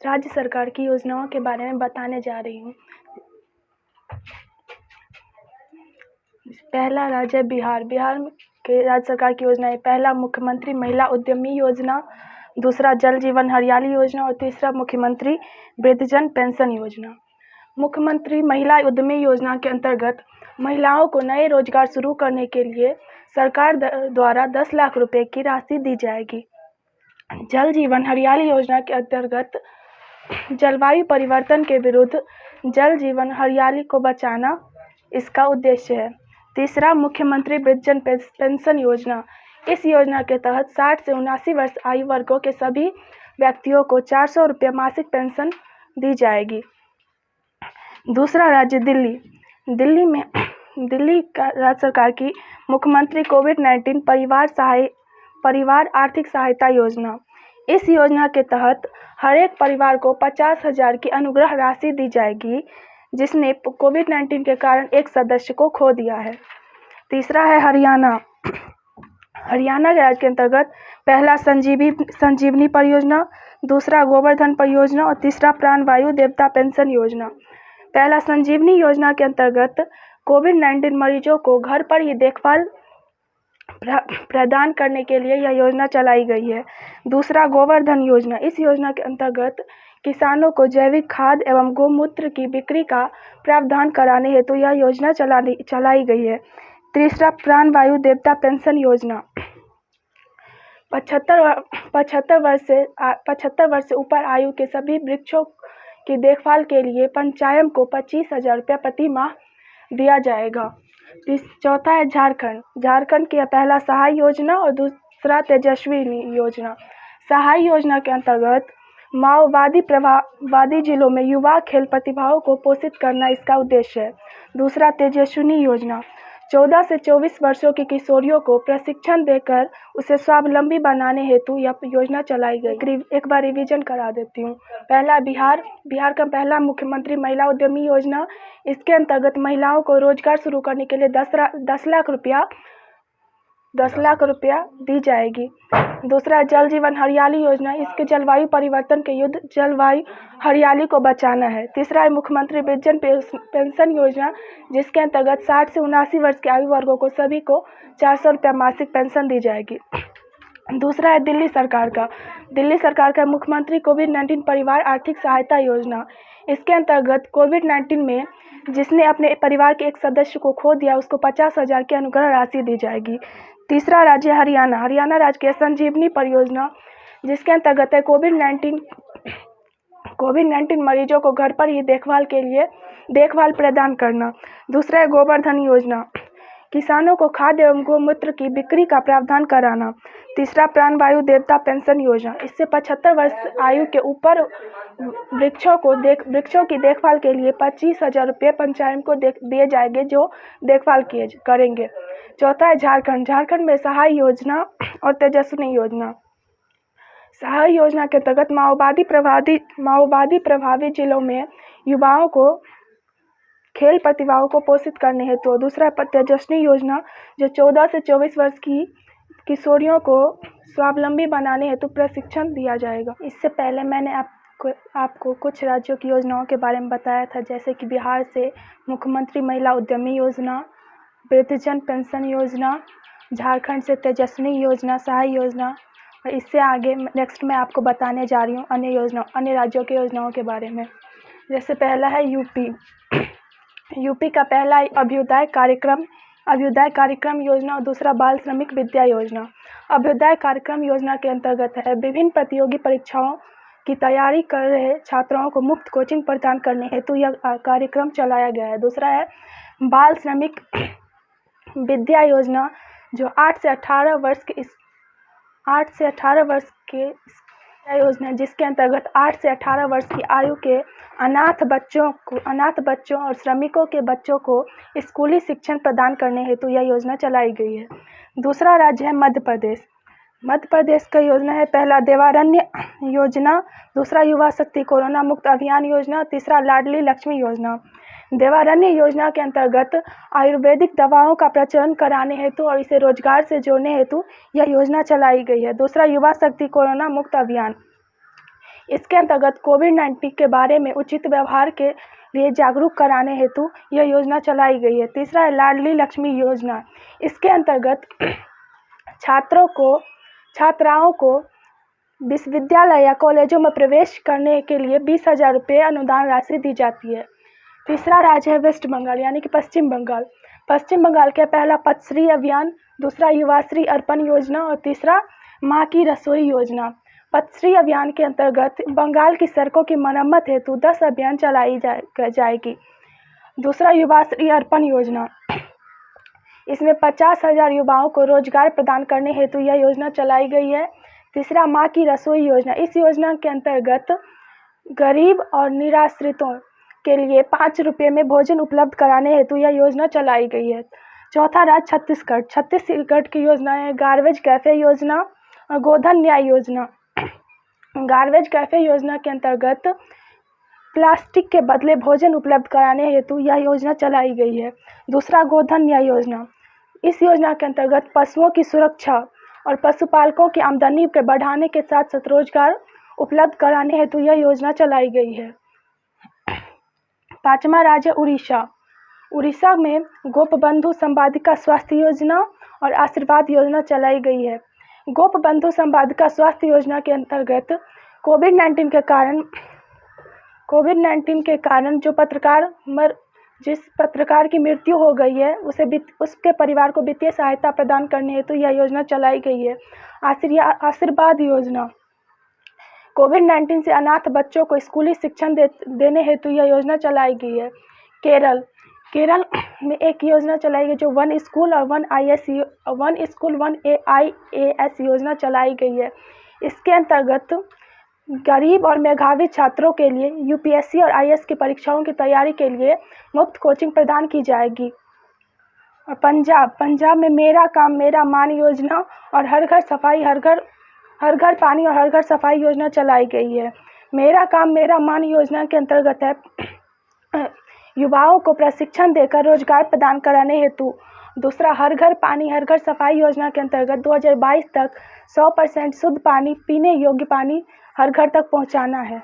राज्य सरकार की योजनाओं के बारे में बताने जा रही हूँ। पहला राज्य बिहार। बिहार के राज्य सरकार की योजनाएं: पहला मुख्यमंत्री महिला उद्यमी योजना, दूसरा जल जीवन हरियाली योजना और तीसरा मुख्यमंत्री वृद्धजन पेंशन योजना। मुख्यमंत्री महिला उद्यमी योजना के अंतर्गत महिलाओं को नए रोजगार शुरू करने के लिए सरकार द्वारा 10 लाख रुपए की राशि दी जाएगी। जल जीवन हरियाली योजना के अंतर्गत जलवायु परिवर्तन के विरुद्ध जल जीवन हरियाली को बचाना इसका उद्देश्य है। तीसरा मुख्यमंत्री वृद्धजन पेंशन योजना। इस योजना के तहत 60 से 79 वर्ष आयु वर्गों के सभी व्यक्तियों को 400 रुपये मासिक पेंशन दी जाएगी। दूसरा राज्य दिल्ली। दिल्ली का राज्य सरकार की मुख्यमंत्री कोविड-19 परिवार आर्थिक सहायता योजना। इस योजना के तहत हर एक परिवार को 50,000 की अनुग्रह राशि दी जाएगी जिसने कोविड-19 के कारण एक सदस्य को खो दिया है। तीसरा है हरियाणा। हरियाणा राज्य के अंतर्गत पहला संजीवनी परियोजना, दूसरा गोवर्धन परियोजना और तीसरा प्राणवायु देवता पेंशन योजना। पहला संजीवनी योजना के अंतर्गत कोविड-19 मरीजों को घर पर ही देखभाल प्रदान करने के लिए यह योजना चलाई गई है। दूसरा गोवर्धन योजना। इस योजना के अंतर्गत किसानों को जैविक खाद एवं गोमूत्र की बिक्री का प्रावधान कराने हेतु यह योजना चलाई गई है। तीसरा प्राणवायु देवता पेंशन योजना। 75 वर्ष से ऊपर आयु के सभी वृक्षों की देखभाल के लिए पंचायत को 25,000 रुपये प्रति माह दिया जाएगा। चौथा है झारखंड। झारखंड की पहला सहाय योजना और दूसरा तेजस्विनी योजना। सहाय योजना के अंतर्गत माओवादी प्रभावित जिलों में युवा खेल प्रतिभाओं को पोषित करना इसका उद्देश्य है। दूसरा तेजस्विनी योजना। 14 से 24 वर्षों की किशोरियों को प्रशिक्षण देकर उसे स्वावलंबी बनाने हेतु यह योजना चलाई गई। एक बार रिवीजन करा देती हूँ। पहला बिहार का पहला मुख्यमंत्री महिला उद्यमी योजना। इसके अंतर्गत महिलाओं को रोजगार शुरू करने के लिए 10 लाख रुपया दी जाएगी। दूसरा जल जीवन हरियाली योजना। इसके जलवायु परिवर्तन के युद्ध जलवायु हरियाली को बचाना है। तीसरा है मुख्यमंत्री वृद्धजन पेंशन योजना, जिसके अंतर्गत 60 से 79 वर्ष के आयु वर्गों को सभी को 400 रुपये मासिक पेंशन दी जाएगी। दूसरा है दिल्ली सरकार का मुख्यमंत्री कोविड-19 परिवार आर्थिक सहायता योजना। इसके अंतर्गत कोविड-19 में जिसने अपने परिवार के एक सदस्य को खो दिया उसको 50,000 की अनुग्रह राशि दी जाएगी। तीसरा राज्य हरियाणा राज्य की संजीवनी परियोजना, जिसके अंतर्गत है कोविड-19 मरीजों को घर पर ही देखभाल प्रदान करना। दूसरा है गोवर्धन योजना, किसानों को खाद्य एवं गोमूत्र की बिक्री का प्रावधान कराना। तीसरा प्राणवायु देवता पेंशन योजना। इससे 75 वर्ष आयु के ऊपर वृक्षों की देखभाल के लिए 25,000 रुपये पंचायत को दिए जाएंगे जो देखभाल करेंगे। चौथा है झारखंड में सहाय योजना और तेजस्विनी योजना। सहाय योजना के अंतर्गत माओवादी प्रभावित जिलों में युवाओं को खेल प्रतिभाओं को पोषित करने हेतु। दूसरा तेजस्विनी योजना, जो 14 से 24 वर्ष की किशोरियों को स्वावलंबी बनाने हेतु प्रशिक्षण दिया जाएगा। इससे पहले मैंने आपको कुछ राज्यों की योजनाओं के बारे में बताया था, जैसे कि बिहार से मुख्यमंत्री महिला उद्यमी योजना, वृद्धजन पेंशन योजना, झारखंड से तेजस्विनी योजना, सहाय योजना, और इससे आगे नेक्स्ट मैं आपको बताने जा रही हूँ अन्य राज्यों की योजनाओं के बारे में। जैसे पहला है यूपी का पहला अभ्युदय कार्यक्रम योजना और दूसरा बाल श्रमिक विद्या योजना। अभ्युदय कार्यक्रम योजना के अंतर्गत है विभिन्न प्रतियोगी परीक्षाओं की तैयारी कर रहे छात्रों को मुफ्त कोचिंग प्रदान करने हेतु यह कार्यक्रम चलाया गया है। दूसरा है बाल श्रमिक विद्या योजना, जो 8 से 18 वर्ष के योजना, जिसके अंतर्गत 8 से 18 वर्ष की आयु के अनाथ बच्चों और श्रमिकों के बच्चों को स्कूली शिक्षण प्रदान करने हेतु यह योजना चलाई गई है। दूसरा राज्य है मध्य प्रदेश का योजना है पहला देवारण्य योजना, दूसरा युवा शक्ति कोरोना मुक्त अभियान योजना, तीसरा लाडली लक्ष्मी योजना। देवारण्य योजना के अंतर्गत आयुर्वेदिक दवाओं का प्रचलन कराने हेतु और इसे रोजगार से जोड़ने हेतु यह योजना चलाई गई है। दूसरा युवा शक्ति कोरोना मुक्त अभियान, इसके अंतर्गत कोविड-19 के बारे में उचित व्यवहार के लिए जागरूक कराने हेतु यह योजना चलाई गई है। तीसरा है लाडली लक्ष्मी योजना। इसके अंतर्गत छात्राओं को विश्वविद्यालय या कॉलेजों में प्रवेश करने के लिए 20,000 रुपये अनुदान राशि दी जाती है। तीसरा राज्य है वेस्ट बंगाल यानी कि पश्चिम बंगाल। पश्चिम बंगाल का पहला पथश्री अभियान, दूसरा युवाश्री अर्पण योजना और तीसरा माँ की रसोई योजना। पथश्री अभियान के अंतर्गत बंगाल की सड़कों की मरम्मत हेतु 10 अभियान चलाई जाएगी। दूसरा युवाश्री अर्पण योजना, इसमें 50,000 युवाओं को रोजगार प्रदान करने हेतु यह योजना चलाई गई है। तीसरा माँ की रसोई योजना, इस योजना के अंतर्गत गरीब और निराश्रितों के लिए 5 रुपये में भोजन उपलब्ध कराने हेतु यह योजना चलाई गई है। चौथा राज्य छत्तीसगढ़। छत्तीसगढ़ की योजना है गार्बेज कैफे योजना और गोधन न्याय योजना। गार्बेज कैफे योजना के अंतर्गत प्लास्टिक के बदले भोजन उपलब्ध कराने हेतु यह योजना चलाई गई है। दूसरा गोधन न्याय योजना, इस योजना के अंतर्गत पशुओं की सुरक्षा और पशुपालकों की आमदनी के बढ़ाने के साथ साथ रोजगार उपलब्ध कराने हेतु यह योजना चलाई गई है। पांचवा राज्य उड़ीसा। उड़ीसा में गोपबंधु संवादिका स्वास्थ्य योजना और आशीर्वाद योजना चलाई गई है। गोपबंधु संवादिका स्वास्थ्य योजना के अंतर्गत कोविड-19 के कारण जिस पत्रकार की मृत्यु हो गई है उसके परिवार को वित्तीय सहायता प्रदान करने हेतु यह योजना चलाई गई है। आशीर्वाद योजना, कोविड-19 से अनाथ बच्चों को स्कूली शिक्षण देने हेतु यह योजना चलाई गई है। केरल में एक योजना चलाई गई जो वन स्कूल वन AIAS योजना चलाई गई है। इसके अंतर्गत गरीब और मेधावी छात्रों के लिए UPSC और IAS की परीक्षाओं की तैयारी के लिए मुफ्त कोचिंग प्रदान की जाएगी। और पंजाब में मेरा काम मेरा मान योजना और हर घर पानी और हर घर सफाई योजना चलाई गई है। मेरा काम मेरा मान योजना के अंतर्गत है युवाओं को प्रशिक्षण देकर रोजगार प्रदान कराने हेतु। दूसरा हर घर पानी हर घर सफाई योजना के अंतर्गत 2022 तक 100% शुद्ध पानी, पीने योग्य पानी हर घर तक पहुंचाना है।